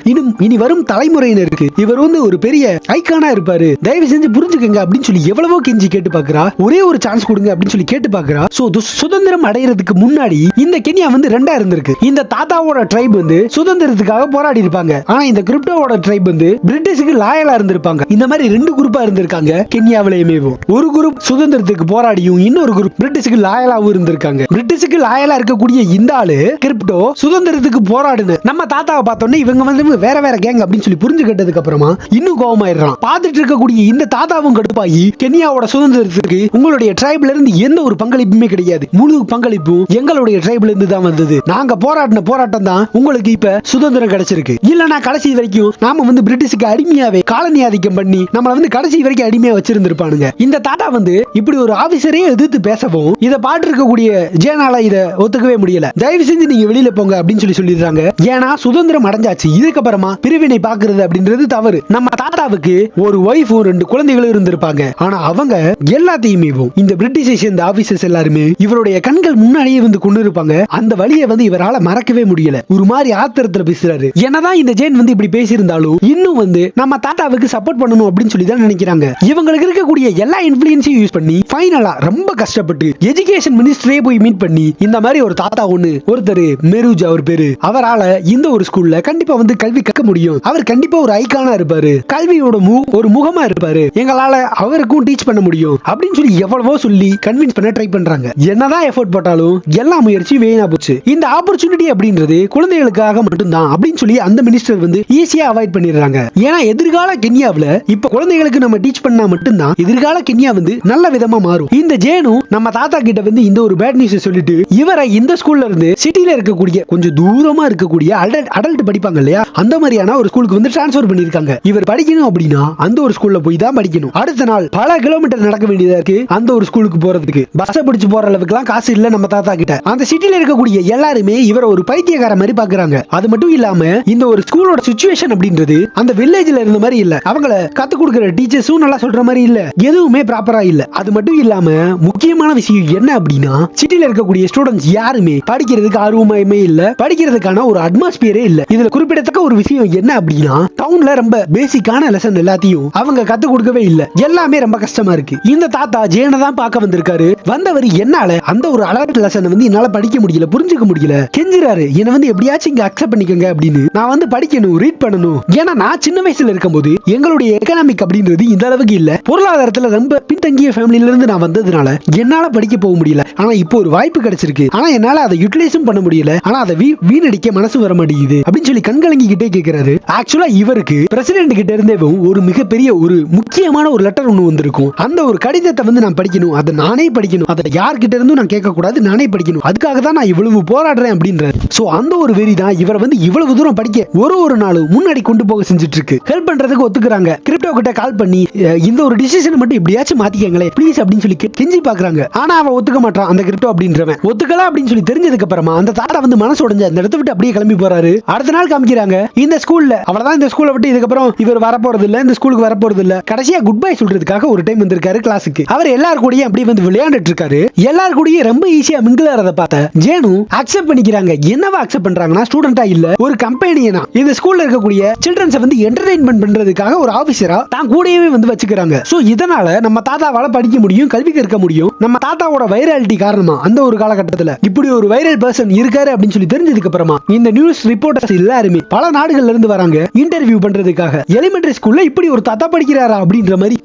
இனி வரும் தலைமுறையினருக்கு இவர் வந்து ஒரு பெரிய ஐகானா இருப்பாரு, தயவு செஞ்சு புரிஞ்சுக்கங்க அப்படின்னு சொல்லி எவ்வளவோ கெஞ்சி கேட்டு பாக்குறா. ஒரே ஒரு சான்ஸ் கொடுங்க அப்படின்னு சொல்லி கேட்டு பாக்குறா. சோ சுதந்திரம் அடையிறதுக்கு முன்னாடி இந்த கென்யா வந்து ரெண்டா இருந்திருக்கு. இந்த தாத்தாவோட ட்ரைப் வந்து சுதந்திரத்துக்காக போராடி இருப்பாங்க. ஆனா இந்த கிரிப்டோவோட ட்ரைப் வந்து பிரிட்டிஷுக்கு லாயலா இருந்திருப்பாங்க. இந்த மாதிரி ரெண்டு குரூப்பா இருந்திருக்காங்க கென்யாவிலேயுமே. ஒரு குரூப் சுதந்திரத்துக்கு போராடியும் இன்னொரு குரூப் பிரிட்டிஷுக்கு லாயலாவும் இருந்திருக்காங்க. பிரிட்டிஷுக்கு லாயலா இருக்கக்கூடிய இந்த ஆளு கிரிப்டோ சுதந்திரத்துக்கு போராடுன நம்ம தாத்தாவை பார்த்தோன்னே இவங்க வந்து வேற வேற கேங் அப்படின்னு சொல்லி புரிஞ்சுக்கிட்டதுக்கு அப்புறமா இன்னும் கோபமாயிடுறான். பார்த்துட்டு இருக்கக்கூடிய இந்த தாத்தாவும் கடுப்பாகி கென்யாவோட சுதந்திரத்துக்கு உங்களுடைய ட்ரைப்ல இருந்து எந்த ஒரு பங்களிப்புமே கிடையாது, முழு பங்களிப்பும் எங்களுடைய ட்ரைப்ல இருந்து தான் வந்தது, நாங்க போராடின போராட்டம் தான் உங்களுக்கு இப்ப சுதந்திரம் கிடைச்சிருக்கு, இல்லனா கடைசி வரைக்கும் நாம வந்து பிரிட்டிஷுக்கு அடிமையாவே காலனி ஆதிக்கம் பண்ணி நம்மள வந்து கடைசி வரைக்கும் அடிமையா வச்சிருந்திருப்பானுங்க. இந்த தாத்தா வந்து இப்படி ஒரு ஆபீசரே எதிர்த்து பேசவும் இத பாட்டு இருக்கக்கூடிய ஜேனால இத ஒத்துக்கவே முடியல. தயவு செஞ்சு நீங்க வெளியில போங்க அப்படின்னு சொல்லி சொல்லிடுறாங்க. ஏன்னா சுதந்திரம் அடைஞ்சாச்சு, இதுக்கப்புறமா பிரிவினை பாக்குறது அப்படின்றது தவறு. நம்ம தாத்தாவுக்கு ஒரு ஒய்ஃபும் 2 குழந்தைகளும் இருந்திருப்பாங்க. ஆனா அவங்க எல்லாத்தையுமே இந்த பிரிட்டிஷை சேர்ந்த ஆபீசர்ஸ் எல்லாருமே இவருடைய கண்கள் முன்னாடியே வந்து கொண்டு இருப்பாங்க. அந்த வழியை வந்து இவரால மறக்கவே முடியல. ஒரு மாதிரி ஆத்திரத்துல பேசுறாரு. என்னதான் இந்த ஜேன் வந்து இப்படி பேசியிருந்தாலும் இன்னும் வந்து நம்ம தாத்தாவுக்கு சப்போர்ட் பண்ணணும் அப்படின்னு சொல்லி தான் நினைக்கிறாங்க. இவங்களுக்கு இருக்கக்கூடிய எல்லா இன்ஃப்ளூயன்ஸையும் யூஸ் பண்ணி ஃபைனலா ரொம்ப கஷ்டப்பட்டு எஜுகேஷன் மினிஸ்டரே போய் மீட் பண்ணி இந்த மாதிரி ஒரு தாத்தா ஒருத்தர் மெருஜ் அவர் பேரு, அவரால இந்த ஒரு ஸ்கூல்ல கண்டிப்பா வந்து கல்வி கற்க முடியும், அவர் கண்டிப்பா ஒரு ஐகானா இருப்பாரு, கல்வியோட ஒரு முகமா இருப்பாரு, எங்களால அவருக்கும் டீச் பண்ண முடியும் அப்படின்னு சொல்லி எவ்வளவோ சொல்லி கன்வின்ஸ் பண்ண ட்ரை பண்றாங்க. என்னதான் எஃபோர்ட் போட்டாலும் எல்லா முயற்சி வீணா போச்சு. இந்த ஆப்பர்ச்சுனிட்டி அப்படின்றது குழந்தைகளுக்காக மட்டும்தான் அப்படின்னு சொல்லி அந்த மினிஸ்டர் வந்து ஈஸியா அவாய்ட் பண்ணிடுறாங்க. ஏன்னா எதிர்கால கென்யாவுல இப்ப குழந்தைகளுக்கு நம்ம டீச் பண்ணா மட்டும்தான் எதிர்கால கென்யா வந்து நல்ல விதமா மாறும். இந்த ஜேனும் நம்ம தாத்தா கிட்ட வந்து இந்த ஒரு பேட் நியூஸ் சொல்லிட்டு இவரை இந்த ஸ்கூல்ல இருந்து சிட்டில இருக்கக்கூடிய கொஞ்சம் தூரமா இருக்கக்கூடிய அடல்ட் படிப்பாங்க இல்லையா, அந்த மாதிரியான ஒரு ஸ்கூலுக்கு வந்து டிரான்ஸ்பர் பண்ணிருக்காங்க. இவர் படிக்கணும் அப்படின்னா அந்த ஒரு ஸ்கூல்ல போய் தான் படிக்கணும். அடுத்த நாள் பல கிலோமீட்டர் நடக்க வேண்டியதா இருக்கு அந்த ஒரு ஸ்கூலுக்கு போறதுக்கு. பஸ் பிடிச்சு போற அளவுக்கு எல்லாம் காசு இல்ல நம்ம தாத்தா கிட்ட. அந்த சிட்டில இருக்கக்கூடிய எல்லாருமே இவரை ஒரு பைத்தியக்கார மாதிரி பாக்குறாங்க. அது மட்டும் இல்லாம இந்த ஒரு ஸ்கூலோட சிச்சுவேஷன் அப்படின்றது அந்த வில்லேஜ்ல இருந்த மாதிரி இல்ல, அவங்கள கத்து கொடுக்கிற டீச்சர்ஸும் நல்லா சொல்ற மாதிரி இல்ல, எதுவுமே ப்ராப்பரா இல்ல. அது மட்டும் இல்லாம முக்கியமான விஷயம் என்ன அப்படின்னா சிட்டில இருக்கக்கூடிய ஸ்டூடெண்ட்ஸ் யாருமே படிக்கிறதுக்கு ஆர்வமே இல்ல, படிக்கிறதுக்கான ஒரு அட்மாஸ்பியரே இல்ல. இதுல குறிப்பிடத்தக்க ஒரு விஷயம் என்ன அப்படின்னா டவுன்ல ரொம்ப பேசிக்கான லெசன் எல்லாத்தையும் அவங்க கத்து கொடுக்கவே இல்ல, எல்லாமே ரொம்ப கஷ்டமா இருக்கு. இந்த தாத்தா ஜேனை தான் பார்க்க வந்திருக்காரு. வந்தவர் என்னால அந்த ஒரு அலர்ட் லெசன் வந்து என்னால படிக்க முடியல, புரிஞ்சுக்க முடியல, கெஞ்சுறாரு என்ன வந்து எப்படியாச்சும் இங்க அக்செப்ட் பண்ணிக்கங்க அப்படின்னு. நான் வந்து படிக்கணும், ரீட் பண்ணணும். ஏன்னா நான் சின்ன வயசுல இருக்கும்போது எங்களுடைய எக்கனாமிக் அப்படின்றது இந்த அளவுக்கு இல்ல, பொருளாதாரத்துல ரொம்ப பின்தங்கிய ஃபேமிலில இருந்து நான் வந்ததுனால என்னால படிக்க போக முடியல. ஆனா இப்போ ஒரு வாய்ப்பு கிடைச்சிருக்கு, ஆனா என்னால அதை யூட்டிலைஸும் பண்ண முடியல, ஆனா அதை வீணடிக்க மனசு வர மாட்டேங்குது அப்படின்னு சொல்லி கண்கலங்கிக்கிட்டே கேட்கிறாரு. ஆக்சுவலா இவருக்கு பிரசிடென்ட் கிட்ட இருந்தே ஒரு மிகப்பெரிய ஒரு முக்கியமான ஒரு லெட்டர் ஒன்று வந்திருக்கும். அந்த ஒரு கடிதத்தை வந்து நான் படிக்கணும், அதை நானே படிக்கணும், அதை யார்கிட்ட இருந்தும் நான் கேட்க கூடாது, நானே படிக்கணும், அதுக்காக தான் நான் இவ்வளவு போராடுறேன் அப்படின்றாரு. சோ அந்த ஒரு வெறி தான் இவரை வந்து இவ்வளவு தூரம் படிக்க ஒரு நாளும் முன்னாடி கொண்டு போக செஞ்சுட்டு இருக்கு. ஹெல்ப் பண்றதுக்கு ஒத்துக்குறாங்க. கிரிப்டோ கிட்ட கால் பண்ணி இந்த ஒரு டிசிஷன் மட்டும் எப்படியாச்சும் மாத்திக்கங்களே ப்ளீஸ் அப்படின்னு சொல்லி கெஞ்சி பாக்குறாங்க. ஆனா அவன் ஒத்துக்க மாட்டான். அந்த கிரிப்டோ அப்படின்றவன் ஒத்துக்கலாம் அப்படின்னு சொல்லி தெரிஞ்சதுக்கு அப்புறமா அந்த தாத்தா வந்து மனசு உடைஞ்ச அந்த இடத்தை விட்டு அப்படியே கிளம்பி போறாரு. அடுத்த நாள் காமிக்கிறாங்க இந்த ஸ்கூல்ல அவ்வளவுதான், இந்த ஸ்கூலை விட்டு இதுக்கப்புறம் இவர் வரப்போறது இல்ல, இந்த ஸ்கூலுக்கு வரப்போறது இல்ல. கடைசியா குட் பை சொல்றதுக்காக ஒரு டைம் வந்திருக்காரு கிளாஸுக்கு. அவர் எல்லாரும் கூடயும் அப்படியே வந்து விளையாண்டுட்டு இருக்காரு. எல்லாரும் கூடயும் ரொம்ப ஈஸியா மிங்கிள் ஆறத பார்த்த ஜேனு அக்செப்ட் பண்ணிக்கிறாங்க. என்னவா அக்செப்ட் பண்றாங்கன்னா ஸ்டூடெண்டா இல்ல, ஒரு கம்பெனியனா இந்த ஸ்கூல்ல இருக்கக்கூடிய சில்ட்ரன்ஸ் வந்து என்டர்டெயின்மெண்ட் பண்றதுக்காக ஒரு ஆபீசரா தான் கூடவே வந்து வச்சுக்கிறாங்க. சோ இதனால நம்ம தாத்தாவால படிக்க முடியும், கல்வி கற்க முடியும். நம்ம தாத்தாவோட வைரலிட்டி காரணமா அந்த ஒரு காலகட்டத்துல இப்படி ஒரு வைரல் பர்சன் இருக்காரு அப்படின்னு சொல்லி தெரிஞ்சதுக்கு அப்புறமா இந்த நியூஸ் ரிப்போர்ட்டர்ஸ் எல்லாருமே பல நாடுகள்ல இருந்து வராங்க இன்டர்வியூ பண்றதுக்காக. எலிமெண்டரி ஸ்கூல்ல இப்படி ஒரு தாத்தா படிக்கிறாரா அப்படின்ற மாதிரி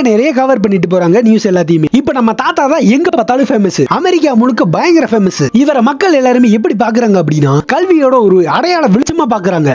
நிறைய கவர் பண்ணிட்டு போறாங்க நியூஸ் எல்லாத்தையுமே. இப்ப நம்ம தாத்தா தான் எங்க பார்த்தாலும் ஃபேமஸ், அமெரிக்கா முழுக்க பயங்கர ஃபேமஸ். இவர மக்கள் எல்லாருமே எப்படி பாக்குறாங்க அப்படின்னா கல்வியோட ஒரு அடையாள வெளிச்சமா பாக்குறாங்க.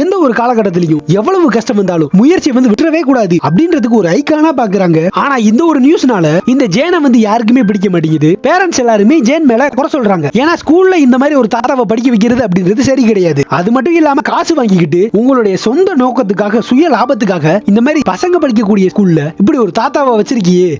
எந்த ஒரு காலகட்டத்திலையும் எவ்வளவு கஷ்டம் வந்தாலும் முயற்சி வந்து விட்டுறவே கூடாது அப்படின்றதுக்கு ஒரு ஐகானா பாக்குறாங்க. ஆனா இந்த ஒரு நியூஸ்னால இந்த ஜேனை வந்து யாருக்குமே பிடிக்க மாட்டேங்குது. பேரண்ட்ஸ் எல்லாருமே ஜேன் மேல குறை சொல்றாங்க. ஏன்னா ஸ்கூல்ல இந்த மாதிரி ஒரு தாத்தாவை படிக்க வைக்கிறது அப்படின்றது சரி கிடையாது. அது மட்டும் இல்லாம காசு வாங்கிக்கிட்டு உங்களுடைய சொந்த நோக்கத்துக்காக சுய லாபத்துக்காக இந்த மாதிரி பசங்க படிக்கக்கூடிய ஸ்கூல்ல இப்படி ஒரு தாத்தாவை வச்சிருக்கியே,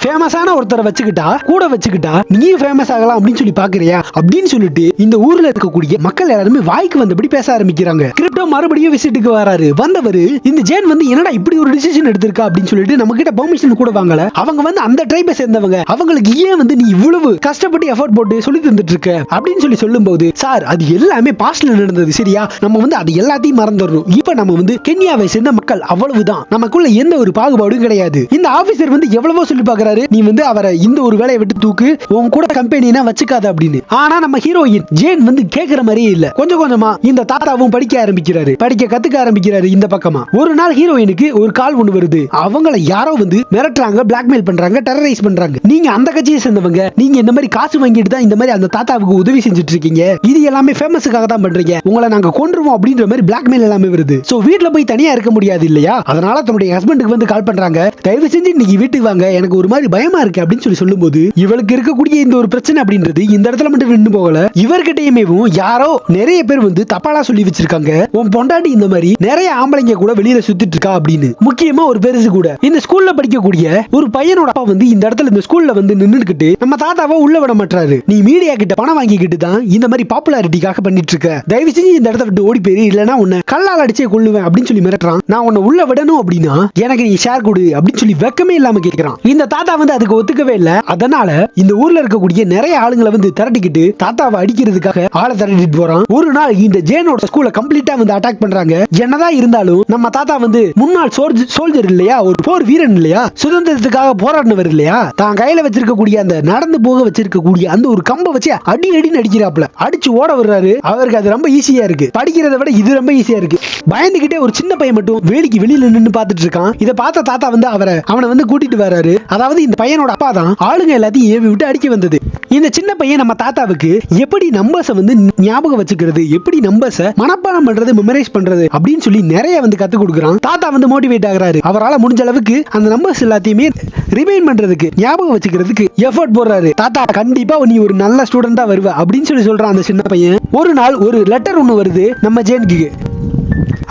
ஃபேமஸான ஒருத்தரை வச்சுக்கிட்டா கூட வச்சுக்கிட்டா நீயும் ஃபேமஸ் ஆகலாம் அப்படின்னு சொல்லி பாக்குறியா அப்படின்னு சொல்லிட்டு இந்த ஊர்ல இருக்கக்கூடிய மக்கள் எல்லாருமே வாய்க்கு வந்தபடி பேச ஆரம்பிக்கிறாங்க. கிரிப்டோ மறுபடியும் விசிட்டுக்கு வராரு. வந்தவர் இந்த ஜேன் வந்து என்னடா இப்படி ஒரு டிசிஷன் எடுத்திருக்கா அப்படின்னு சொல்லிட்டு நம்ம கிட்ட பெர்மிஷன் கூட வாங்கல. அவங்க வந்து அந்த ட்ரைபை சேர்ந்தவங்க, அவங்களுக்கு ஏன் வந்து நீ இவ்வளவு கஷ்டப்பட்டு எஃபோர்ட் போட்டு சொல்லி தந்துட்டு இருக்க அப்படின்னு சொல்லி சொல்லும்போது, சார் அது எல்லாமே பாஸ்ட்ல நடந்தது சரியா, நம்ம வந்து அது எல்லாத்தையும் மறந்துடணும். இப்ப நம்ம வந்து கென்யாவை சேர்ந்த மக்கள் அவ்வளவுதான், நமக்குள்ள எந்த ஒரு பாகுபாடும் கிடையாது. இந்த ஆபீசர் வந்து எவ்வளவோ சொல்லி பாக்குறாரு, நீ வந்து அவரை இந்த ஒரு வேலையை விட்டு தூக்கு, உன் கூட கம்பெனினா வச்சுக்காத அப்படின்னு. ஆனா நம்ம ஹீரோயின் ஜேன் வந்து கேக்குற மாதிரியே இல்ல. கொஞ்சம் கொஞ்சமா இந்த தாத்தாவும் படிக்க ஆரம்பிக்கிறாரு, படிக்க கத்துக்க ஆரம்பிக்கிறாரு. இந்த பக்கமா ஒரு நாள் ஹீரோயினுக்கு ஒரு கால் ஒண்ணு வருது. அவங்களை யாரோ வந்து மிரட்டுறாங்க, பிளாக்மெயில் பண்றாங்க, டெரரைஸ் பண்றாங்க. நீங்க அந்த கட்சியை சேர்ந்தவங்க, நீங்க இந்த மாதிரி காசு வாங்கிட்டு தான் இந்த மாதிரி அந்த தாத்தாவுக்கு உதவி செஞ்சுட்டு இருக்கீங்க, இது எல்லாமே ஃபேமஸுக்காக தான் பண்றீங்க, உங்களை நாங்க கொன்றுவோம் அப்படின்ற மாதிரி பிளாக்மெயில் எல்லாமே வருது. சோ வீட்ல போய் தனியா இருக்க முடியாது இல்லையா, அதனால தன்னுடைய ஹஸ்பண்டுக்கு வந்து கால் பண்றாங்க, தயவு செஞ்சு இன்னைக்கு வீட்டுக்கு வாங்க, எனக்கு ஒரு மாதிரி பயமா இருக்கு அப்படின்னு சொல்லி சொல்லும்போது, இவளுக்கு இருக்கக்கூடிய இந்த ஒரு பிரச்சனை அப்படின்றது இந்த இடத்துல மட்டும் நின்று போகல. இவர்கிட்டயுமே யாரோ நிறைய பேர் வந்து தப்பாலா சொல்லி வச்சிருக்காங்க, உன் பொண்டாட்டி இந்த மாதிரி நிறைய ஆம்பளைங்க கூட வெளியில சுத்திட்டு இருக்கா அப்படின்னு. முக்கியமா ஒரு பெருசு கூட இந்த ஸ்கூல்ல படிக்கக்கூடிய ஒரு பையனோட அப்பா வந்து இந்த இடத்துல இந்த ஸ்கூல்ல வந்து நின்னுக்கிட்டு நம்ம தாத்தாவை உள்ள விட மாட்டாரு, நீ மீடியா கிட்ட பணம் வாங்கிக்கிட்டு தான் இந்த மாதிரி பாப்புலாரிட்டிக்காக பண்ணிட்டு இருக்க, தயவு செஞ்சு இந்த இடத்த விட்டு ஓடி போயிரு, இல்லனா உன்னை கல்லால் அடிச்சே கொள்ளுவேன் அப்படின்னு சொல்லி மிரட்டுறான். நான் உன்னை உள்ள விடணும் அப்படின்னா எனக்கு நீ ஷேர் கொடு அப்படின்னு சொல்லி வெக்கமே இல்லாம கேட்கிறான். இந்த தாத்தா வந்து அதுக்கு ஒத்துக்கவே இல்ல. அதனால இந்த ஊர்ல இருக்கக்கூடிய நிறைய ஆளுங்களை வந்து திரட்டிக்கிட்டு தாத்தாவை அடிக்கிறதுக்காக ஆளை திரட்டிட்டு போறான். ஒரு நாள் இந்த ஜேனோட ஸ்கூலை கம்ப்ளீட்டா வந்து அட்டாக் பண்றாங்க. என்னதான் இருந்தாலும் நம்ம தாத்தா வந்து முன்னாள் சோல்ஜர் இல்லையா, ஒரு போர் வீரன் இல்லையா, சுதந்திரத்துக்காக போராடினவர் இல்லையா, தான் கையில வச்சிருக்கக்கூடிய அந்த நடந்து போக வச்சிருக்கக்கூடிய அந்த ஒரு கம்பை வச்சு அடி அடின்னு அடிக்கிறாப்ல, அடிச்சு ஓட விடுறாரு. அவருக்கு அது ரொம்ப ஈஸியா இருக்கு, படிக்கிறதை விட இது ரொம்ப ஈஸியா இருக்கு. பயந்துகிட்டே ஒரு சின்ன பையன் மட்டும் வேடிக்கை வெளியில நின்று பார்த்துட்டு இருக்கான். இதை பார்த்த தாத்தா வந்து அவனை வந்து கூட்டிட்டு வராரு. அதாவது இந்த பையனோட அப்பா தான் ஆளுங்க எல்லாத்தையும் ஏவி விட்டு அடிக்க வந்தது. இந்த சின்ன பையன் நம்ம தாத்தாவுக்கு எப்படி நம்பர்ஸை வந்து ஞாபகம் வச்சுக்கிறது, எப்படி நம்பர்ஸை மனப்பாடம் பண்றது, மெமரைஸ் பண்றது அப்படின்னு சொல்லி நிறைய வந்து கத்து கொடுக்குறான். தாத்தா வந்து மோட்டிவேட் ஆகுறாரு. அவரால் முடிஞ்ச அளவுக்கு அந்த நம்பர்ஸ் எல்லாத்தையுமே ரிமைண்ட் பண்றதுக்கு, ஞாபகம் வச்சுக்கிறதுக்கு எஃபோர்ட் போடுறாரு. தாத்தா கண்டிப்பா நீ ஒரு நல்ல ஸ்டூடெண்டா வருவ அப்படின்னு சொல்லி சொல்றான் அந்த சின்ன பையன். ஒரு நாள் ஒரு லெட்டர் ஒண்ணு வருது நம்ம ஜேனுக்கு.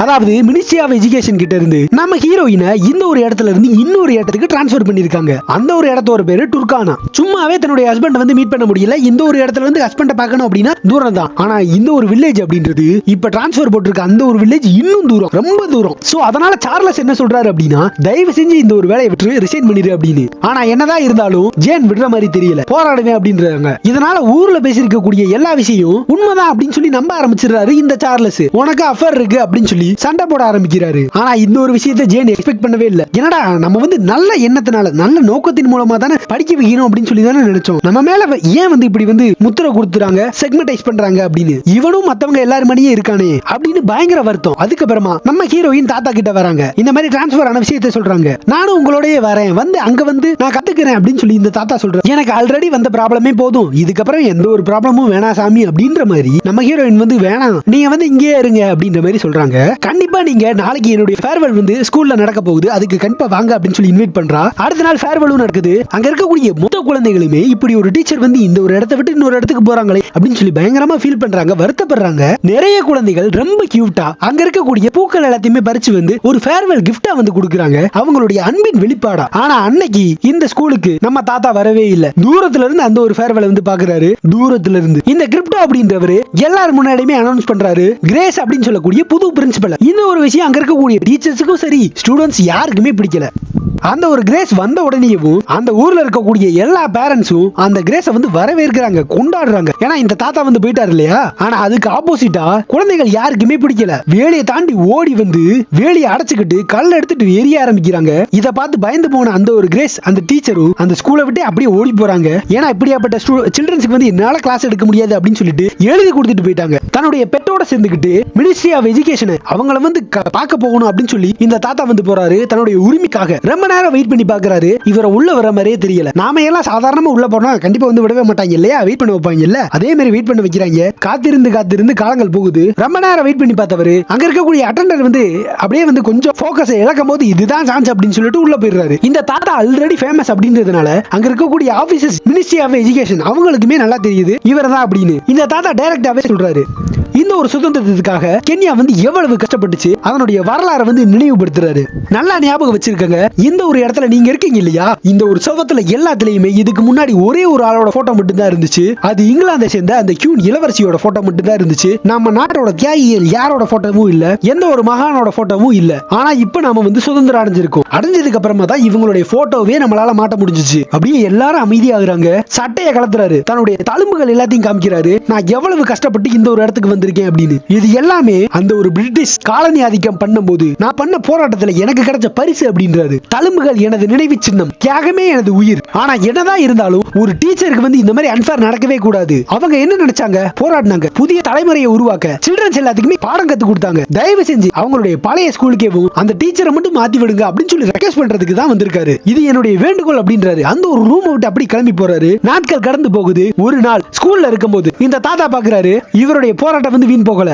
அதாவது மினிஸ்ட்ரி ஆஃப் எஜுகேஷன் கிட்ட இருந்து நம்ம ஹீரோயினை இந்த ஒரு இடத்துல இருந்து இன்னொரு இடத்துக்கு டிரான்ஸ்ஃபர் பண்ணிருக்காங்க. அந்த ஒரு இடத்தோட பேரு டுர்கானா. சும்மாவே தன்னுடைய ஹஸ்பண்ட் வந்து மீட் பண்ண முடியல, இந்த ஒரு இடத்துல வந்து ஹஸ்பண்ட பார்க்கணும் அப்படின்னா தூரம் தான். ஆனா இந்த ஒரு வில்லேஜ் அப்படின்றது இப்ப டிரான்ஸ்ஃபர் போட்டிருக்க அந்த ஒரு வில்லேஜ் இன்னும் தூரம், ரொம்ப தூரம். சோ அதனால சார்லஸ் என்ன சொல்றாரு அப்படின்னா, தயவு செஞ்சு இந்த ஒரு வேலையை விட்டு ரிசைன் பண்ணிரு அப்படின்னு. ஆனா என்னதான் இருந்தாலும் ஜேன் விடுற மாதிரி தெரியல, போராடுவேன் அப்படின்றாங்க. இதனால ஊர்ல பேசிருக்கக்கூடிய எல்லா விஷயம் உண்மைதான் அப்படின்னு சொல்லி நம்ப ஆரம்பிச்சிடுறாரு இந்த சார்லஸ். உனக்கு அஃபர் இருக்கு அப்படின்னு சொல்லி சண்டை போட ஆரம்பிக்கிறாரு. ஆனா இந்த ஒரு விஷயத்தை ஜேன் எக்ஸ்பெக்ட் பண்ணவே இல்ல. என்னடா நம்ம வந்து நல்ல எண்ணத்தினால, நல்ல நோக்கத்தின் மூலமா தானே படிக்க வைக்கணும் அப்படின்னு சொல்லி தானே நினைச்சோம், நம்ம மேல ஏன் வந்து இப்படி வந்து முத்திரை கொடுத்துறாங்க, செக்மெண்டைஸ் பண்றாங்க அப்படின்னு. இவனும் மத்தவங்க எல்லாரும் மணியே இருக்கானே அப்படின்னு பயங்கர வருத்தம். அதுக்கப்புறமா நம்ம ஹீரோயின் தாத்தா கிட்ட வராங்க. இந்த மாதிரி டிரான்ஸ்பர் ஆன விஷயத்தை சொல்றாங்க. நானும் உங்களோடய வரேன், வந்து அங்க வந்து நான் கத்துக்கிறேன் அப்படின்னு சொல்லி இந்த தாத்தா சொல்றேன். எனக்கு ஆல்ரெடி வந்த ப்ராப்ளமே போதும், இதுக்கப்புறம் எந்த ஒரு ப்ராப்ளமும் வேணாம் சாமி அப்படின்ற மாதிரி நம்ம ஹீரோயின் வந்து வேணாம், நீங்க வந்து இங்கே இருங்க அப்படின்ற மாதிரி சொல்றாங்க. கண்டிப்பா நீங்க நாளைக்கு என்னுடைய ஃபேர்வெல் வந்து ஸ்கூல்ல நடக்க போகுது, அதுக்கு கண்டிப்பா வாங்க அப்படின்னு சொல்லி இன்வைட் பண்றா. அடுத்த நாள் ஃபேர்வெலும் நடக்குது. அங்க இருக்கக்கூடிய மொத்த குழந்தைகளுமே இப்படி ஒரு டீச்சர் வந்து இந்த ஒரு இடத்தை விட்டு இன்னொரு இடத்துக்கு போறாங்களே அப்படின்னு சொல்லி பயங்கரமா ஃபீல் பண்றாங்க, வருத்தப்படுறாங்க. நிறைய குழந்தைகள் ரொம்ப கியூட்டா அங்க இருக்கக்கூடிய பூக்கள் எல்லாத்தையுமே பறிச்சு வந்து ஒரு ஃபேர்வெல் கிஃப்டா வந்து கொடுக்குறாங்க, அவங்களுடைய அன்பின் வெளிப்பாடா. ஆனா அன்னைக்கு இந்த ஸ்கூலுக்கு நம்ம தாத்தா வரவே இல்லை. தூரத்துல இருந்து அந்த ஒரு ஃபேர்வெல் வந்து பாக்குறாரு. தூரத்துல இருந்து இந்த கிரிப்டோ அப்படின்றவரு எல்லாரும் முன்னாடியுமே அனௌன்ஸ் பண்றாரு, கிரேஸ் அப்படின்னு சொல்லக்கூடிய புது பிரின்சிபல். இந்த ஒரு விஷயம் அங்க இருக்கக்கூடிய டீச்சர்ஸுக்கும் சரி ஸ்டூடெண்ட்ஸ் யாருக்குமே பிடிக்கல. அந்த ஒரு கிரேஸ் வந்த உடனேயும் அந்த ஊர்ல இருக்கக்கூடிய எல்லா பேரண்ட்ஸும் அந்த கிரேஸை வந்து வரவேற்கிறாங்க, கொண்டாடுறாங்க. ஏன்னா இந்த தாத்தா வந்து போயிட்டாரு இல்லையா. ஆனா அதுக்கு ஆப்போசிட்டா குழந்தைகள் யாருக்குமே பிடிக்கல. வேலையை தாண்டி ஓடி வந்து வேலையை அடைச்சுக்கிட்டு கல்ல எடுத்துட்டு எரிய ஆரம்பிக்கிறாங்க. இதை பார்த்து பயந்து போன அந்த ஒரு கிரேஸ் அந்த டீச்சரும் அந்த ஸ்கூலை விட்டு அப்படியே ஓடி போறாங்க. ஏன்னா இப்படியாப்பட்ட சில்ட்ரன்ஸ்க்கு வந்து என்னால கிளாஸ் எடுக்க முடியாது அப்படின்னு சொல்லிட்டு எழுதி கொடுத்துட்டு போயிட்டாங்க. தன்னுடைய பெட்டோட சேர்ந்துக்கிட்டு மினிஸ்ட்ரி ஆஃப் எஜுகேஷன் அவங்கள வந்து பார்க்க போகணும் அப்படின்னு சொல்லி இந்த தாத்தா வந்து போறாரு தன்னுடைய உரிமைக்காக. ரொம்ப நேரம் வெயிட் பண்ணி பாக்குறாரு, இவரை உள்ள வர மாதிரியே தெரியல. நாம எல்லாம் சாதாரணமா உள்ள போனா கண்டிப்பா வந்து விடவே மாட்டாங்க இல்லையா, வெயிட் பண்ண வைப்பாங்க இல்ல, அதே மாதிரி வெயிட் பண்ண வைக்கிறாங்க. காத்திருந்து காலங்கள் போகுது. ரொம்ப நேரம் வெயிட் பண்ணி பார்த்தவரு அங்க இருக்கக்கூடிய அட்டெண்டர் வந்து அப்படியே வந்து கொஞ்சம் போக்கஸ் இழக்கும் போது இதுதான் சான்ஸ் அப்படின்னு சொல்லிட்டு உள்ள போயிடுறாரு. இந்த தாத்தா ஆல்ரெடி ஃபேமஸ் அப்படின்றதுனால அங்க இருக்கக்கூடிய ஆபீசர்ஸ் மினிஸ்ட்ரி ஆஃப் எஜுகேஷன் அவங்களுக்குமே நல்லா தெரியுது இவர் தான் அப்படின்னு. இந்த தாத்தா டைரக்டாவே சொல்றாரு, இந்த ஒரு சுதந்திரத்துக்காக கென்யா வந்து எவ்வளவு கஷ்டப்பட்டுச்சு அதனுடைய வரலாறை வந்து நினைவுபடுத்துறாரு. நல்லா ஞாபகம் வச்சிருக்கங்க, இந்த ஒரு இடத்துல நீங்க இருக்கீங்க இல்லையா, இந்த ஒரு சோகத்துல எல்லாத்துலயுமே இதுக்கு முன்னாடி ஒரே ஒரு ஆளோட போட்டோ மட்டும் தான் இருந்துச்சு. அது இங்கிலாந்தை சேர்ந்த அந்த கியூன் இளவரசியோட போட்டோ மட்டும் தான் இருந்துச்சு. நம்ம நாட்டோட தியாகிகள் யாரோட போட்டோவும் இல்ல, எந்த ஒரு மகானோட போட்டோவும் இல்ல. ஆனா இப்ப நாம வந்து சுதந்திரம் அடைஞ்சிருக்கோம். அடைஞ்சதுக்கு அப்புறமா தான் இவங்களுடைய போட்டோவே நம்மளால மாட்ட முடிஞ்சிச்சு. அப்படியே எல்லாரும் அமைதியாகிறாங்க. சட்டையை கலத்துறாரு, தன்னுடைய தழும்புகள் எல்லாத்தையும் காமிக்கிறாரு. நான் எவ்வளவு கஷ்டப்பட்டு இந்த ஒரு இடத்துக்கு வந்திருக்கேன் அப்படின்னு. இது எல்லாமே அந்த ஒரு பிரிட்டிஷ் காலனி ஆதிக்கம் பண்ணும்போது நான் பண்ண போராட்டத்துல எனக்கு கிடைச்ச பரிசு அப்படின்றாரு. தழும்புகள் எனது நினைவு சின்னம், தியாகமே எனது உயிர். ஆனா என்னதான் இருந்தாலும் ஒரு டீச்சருக்கு வந்து இந்த மாதிரி அன்ஃபேர் நடக்கவே கூடாது. அவங்க என்ன நினைச்சாங்க, போராடினாங்க, புதிய தலைமுறையை உருவாக்க சில்ட்ரன்ஸ் எல்லாத்துக்குமே பாடம் கத்து கொடுத்தாங்க. தயவு செஞ்சு அவங்களுடைய பழைய ஸ்கூலுக்கேவும் அந்த டீச்சரை மட்டும் மாத்தி விடுங்க அப்படின்னு சொல்லி ரெக்வெஸ்ட் பண்றதுக்கு தான் வந்திருக்காரு. இது என்னுடைய வேண்டுகோள் அப்படின்றாரு. அந்த ஒரு ரூம் விட்டு அப்படி கிளம்பி போறாரு. நாட்கள் கடந்து போகுது. ஒரு நாள் ஸ்கூல்ல இருக்கும்போது இந்த தாத்தா பாக்குறாரு, இவருடைய போராட்டம் வந்து வீண் போகல.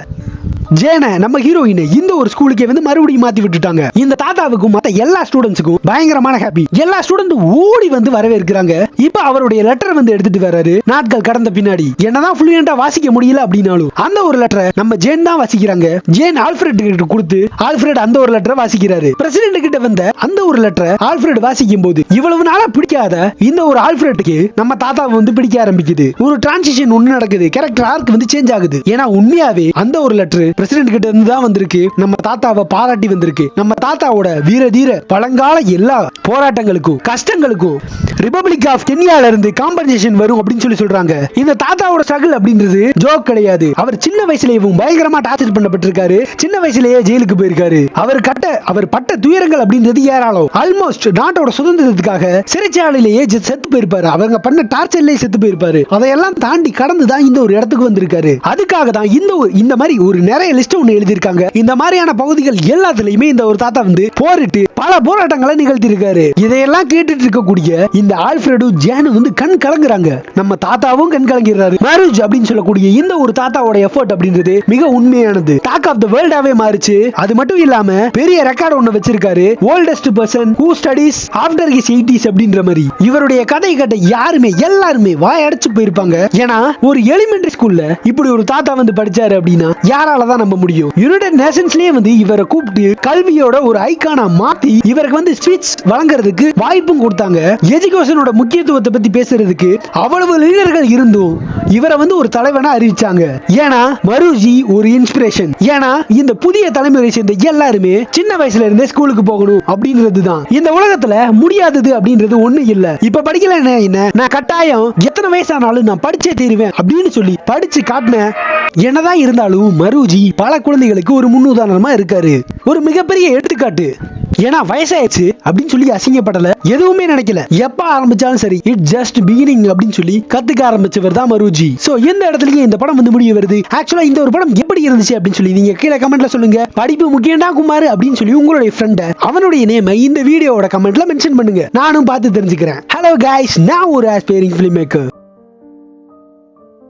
ஜேன நம்ம ஹீரோயின் இந்த ஒரு ஸ்கூலுக்கே வந்து மறுபடியும் மாத்தி விட்டுட்டாங்க. இந்த தாத்தாவுக்கும் மத்த எல்லா ஸ்டூடெண்ட்ஸுக்கும் பயங்கரமான ஹாப்பி. எல்லா ஸ்டூடெண்ட் ஓடி வந்து வரவேற்கிறாங்க. இப்ப அவருடைய லெட்டர் வந்து எடுத்துட்டு வராரு. நாட்கள் கடந்த பின்னாடி என்னதான் ஃப்ளூயண்டா வாசிக்க முடியல அப்படின்னாலும் அந்த ஒரு லெட்டரை நம்ம ஜேன் தான் வாசிக்கிறாங்க. ஜேன் ஆல்ஃபிரட் கிட்ட கொடுத்து ஆல்ஃபிரட் அந்த ஒரு லெட்டரை வாசிக்கிறாரு. பிரசிடென்ட் கிட்ட வந்த அந்த ஒரு லெட்டரை ஆல்ஃபிரட் வாசிக்கும் போது இவ்வளவு நாளா பிடிக்காத இந்த ஒரு ஆல்ஃபிரட்டுக்கு நம்ம தாத்தாவை வந்து பிடிக்க ஆரம்பிக்குது. ஒரு டிரான்சிஷன் ஒண்ணு நடக்குது. கேரக்டர் ஆர்க் வந்து சேஞ்ச் ஆகுது. ஏன்னா உண்மையாவே அந்த ஒரு லெட்டர் பிரசிடென்ட் கிட்ட இருந்து தான் வந்திருக்கு. நம்ம தாத்தாவை பாராட்டி வந்திருக்கு. நம்ம தாத்தாவோட வீர தீர பழங்கால எல்லா போராட்டங்களுக்கும் கஷ்டங்களுக்கும் ரிபப்ளிக் ஆஃப் கென்யால இருந்து காம்பன்சேஷன் வரும் அப்படின்னு சொல்லி சொல்றாங்க. இந்த தாத்தாவோட ஸ்ட்ரகிள் அப்படின்றது ஜோக் கிடையாது. அவர் சின்ன வயசுலயும் பயங்கரமா டார்ச்சர் பண்ணப்பட்டிருக்காரு. சின்ன வயசுலயே ஜெயிலுக்கு போயிருக்காரு. அவர் பட்ட துயரங்கள் அப்படின்றது ஏராளம். ஆல்மோஸ்ட் நாட்டோட சுதந்திரத்துக்காக சிறைச்சாலையிலேயே செத்து போயிருப்பாரு. அவங்க பண்ண டார்ச்சர்லயே செத்து போயிருப்பாரு. அதையெல்லாம் தாண்டி கடந்து தான் இந்த ஒரு இடத்துக்கு வந்திருக்காரு. அதுக்காக தான் இந்த மாதிரி ஒரு நிறைய லிஸ்ட் ஒன்னு எழுதிருக்காங்க. இந்த மாதிரியான பகுதிகள் எல்லாத்துலயுமே இந்த ஒரு தாத்தா வந்து போரிட்டு பல போராட்டங்களை நிகழ்த்தி இருக்காரு. இதையெல்லாம் கேட்டுட்டு இருக்கக்கூடிய இந்த ஆல்ஃபிரடும் ஜேனும் வந்து கண் கலங்குறாங்க. நம்ம தாத்தாவும் கண் கலங்கிறாரு. மருஜ் அப்படின்னு சொல்லக்கூடிய இந்த ஒரு தாத்தாவோட எஃபோர்ட் அப்படின்றது மிக உண்மையானது. டாக் ஆஃப் தி வேர்ல்டாவே மாறிச்சு. அது மட்டும் இல்லாம பெரிய ரெக்கார்ட் ஒன்னு வச்சிருக்காரு. Oldest person who studies after his 80s அப்படின்ற மாதிரி. இவருடைய கதை கேட்ட எல்லாருமே வாய் அடைச்சு போயிருப்பாங்க. ஏன்னா ஒரு எலிமெண்டரி ஸ்கூல்ல இப்படி ஒரு தாத்தா வந்து படிச்சாரு அப்படின்னா யாரால தான் நம்ப முடியும். யுனைடெட் நேஷன்ஸ்லயே வந்து இவரை கூப்பிட்டு கல்வியோட ஒரு ஐகானா மாத்தி இவருக்கு வந்து ஸ்பீச் வழங்குறதுக்கு வாய்ப்பும் கொடுத்தாங்க. எஜுகேஷனோட முக்கியத்துவத்தை பத்தி பேசுறதுக்கு அவ்வளவு லீடர்கள் இருந்தும் இவரை வந்து ஒரு தலைவனா அறிவிச்சாங்க. ஏன்னா மருஜி ஒரு இன்ஸ்பிரேஷன். ஏன்னா இந்த புதிய தலைமுறை சேர்ந்த எல்லாருமே சின்ன வயசுல இருந்தே ஸ்கூலுக்கு போகணும் அப்படின்றது தான். இந்த உலகத்துல முடியாதது அப்படின்றது ஒண்ணு இல்ல. இப்ப படிக்கல என்ன, நான் கட்டாயம் எத்தனை வயசானாலும் நான் படிச்சே தீருவேன் அப்படின்னு சொல்லி படிச்சு காட்டினேன். என்னதான் இருந்தாலும் மருஜி பல குழந்தைகளுக்கு ஒரு முன்னுதாரணமா இருக்காரு. ஒரு மிகப்பெரிய எடுத்துக்காட்டு. ஏன்னா வயசாயிடுச்சு அப்படின்னு சொல்லி அசிங்கப்படல, எதுவுமே நினைக்கல. எப்ப ஆரம்பிச்சாலும் சரி இட் ஜஸ்ட் பிகினிங் அப்படின்னு சொல்லி கத்துக்க ஆரம்பிச்சவர் தான் மருஜி. சோ இந்த இடத்துலயே இந்த படம் வந்து முடிய வருது. ஆக்சுவலா இந்த ஒரு படம் எப்படி இருந்துச்சு அப்படின்னு சொல்லி நீங்க கீழே கமெண்ட்ல சொல்லுங்க. படிப்பு முக்கியம்டா குமார் அப்படின்னு சொல்லி உங்களுடைய ஃப்ரெண்ட் அவனுடைய நேமை இந்த வீடியோவோட கமெண்ட்ல மென்ஷன் பண்ணுங்க. நானும் பார்த்து தெரிஞ்சுக்கிறேன். ஹலோ கைஸ், நான் ஒரு ஆஸ்பைரிங் ஃபிலிம் மேக்கர்.